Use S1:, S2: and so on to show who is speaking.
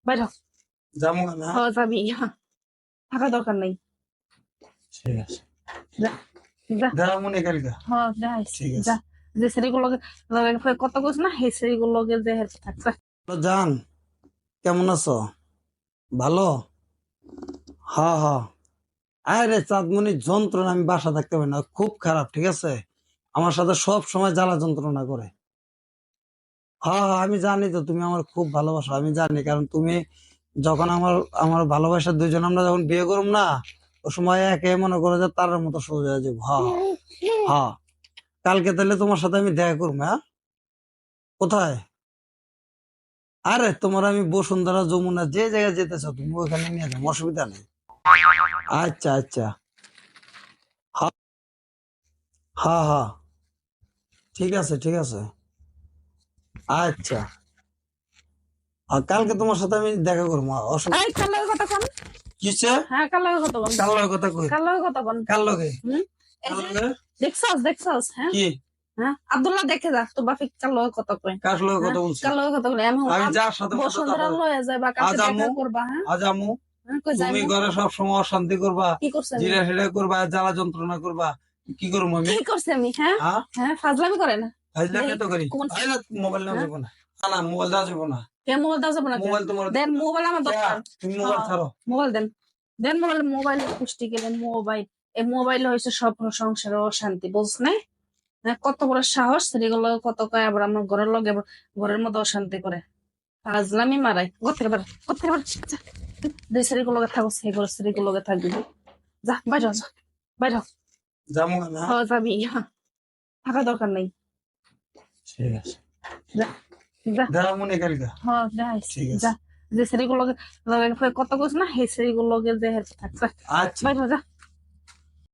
S1: বাইরে হ।
S2: যাবো না।
S1: যাবি থাকা দরকার নেই।
S2: ঠিক আছে,
S1: যা যা।
S2: দেখা মনে কালকে।
S1: দেখাইস
S2: ঠিক আছে।
S1: যা। যে ছেলেগুলোকে কত কোস না সেই ছেলেগুলোকে যে থাকছে।
S2: জান, কেমন আছো? ভালো? হ্যাঁ হ্যাঁ। আরে চাঁদমণির যন্ত্রণা আমি বাসা থাকতে পারি না, খুব খারাপ। ঠিক আছে, আমার সাথে সব সময় জ্বালা যন্ত্রণা করে। হ্যাঁ হ্যাঁ, আমি জানি তো তুমি আমার খুব ভালোবাসো, আমি জানি। কারণ তুমি যখন আমার আমার ভালোবাসার দুইজন আমরা যখন বিয়ে করব না, ও সময় একে মনে করো যে তার মতো সোজা হয়ে যাবো। হ্যাঁ হ্যাঁ। কালকে তাহলে তোমার সাথে আমি দেখা করবো। হ্যাঁ, কোথায়? আরে তোমার আমি বসুন্ধরা যমুনা যে জায়গায় যেতে চাও তুমি ওখানে নিয়ে যাবো, অসুবিধা নেই। আচ্ছা আচ্ছা। হ্যাঁ হ্যাঁ হ্যাঁ, ঠিক আছে ঠিক আছে। আচ্ছা, আর কালকে তোমার সাথে আমি দেখা করবো, অসুবিধা।
S1: এই কার লগে কথা কোন?
S2: কিসে?
S1: হ্যাঁ কার লগে কথা কোন?
S2: কার লগে কথা কই?
S1: কার লগে কথা কোন?
S2: কার লগে?
S1: হুম? এই
S2: কার
S1: যে
S2: লগে?
S1: দেখছস হ্যাঁ?
S2: কি?
S1: হ্যাঁ আব্দুল্লাহ দেখে যা তো বাফিক কার লগে কথা কই।
S2: কার লগে
S1: হ্যাঁ
S2: কথা বলছি?
S1: কার লগে কথা বলি আমি
S2: আমি যার সাথে কথা
S1: বসুন্ধরা লয়ে যাবা কালকে
S2: আজ আমু,
S1: দেখা করবা। হ্যাঁ
S2: আজ আমু,
S1: কই
S2: তুমি
S1: যাইমু?
S2: ঘরে সব সময় অশান্তি করবা,
S1: কি করছে আমি?
S2: জিরা ফিরা করবা, জ্বালা যন্ত্রণা করবা। কি করবো আমি?
S1: কি করছে আমি? হ্যাঁ
S2: হ্যাঁ,
S1: হ্যাঁ ফাজলামি করে না।
S2: ফাজলামি তো করি।
S1: কোন
S2: আরে মোবাইল নেওয়া
S1: হ্যাঁ
S2: যাবো না। না না, মোবাইল দেওয়া যাবো না।
S1: কে মোবাইল দাও যাবে না কে?
S2: মোবাইল তোমার
S1: দেন মোবাইল আমার দরকার।
S2: তুমি মোবাইল
S1: হ্যাঁ
S2: ছাড়ো।
S1: মোবাইল দেন। দেন মোবাইল পুষ্টি গেলেন মোবাইল। এই মোবাইল হয়েছে সব সংসারের অশান্তি বুঝছ না? হ্যাঁ, কত বড় সাহস সেগুলো কত কয় আবার আমার ঘরের লগে আবার ঘরের মধ্যে অশান্তি করে ফাজলামি মারাই ঘর থেকে বের ঘর থেকে বের যা। যে সেগুলোকে থাকো সেগুলো সেগুলোকে থাকবি যা বাইরে হ, যা বাইরে হ।
S2: যাবো না।
S1: যাবি থাকা দরকার নেই।
S2: ঠিক আছে,
S1: যা যা।
S2: দেখা মনে কালকে।
S1: দেখাইস
S2: ঠিক আছে।
S1: যা। যে সেগুলোকে কত কোস না সেই সেগুলোকে যে থাকছে
S2: আচ্ছা।
S1: বাইরে হ, যা।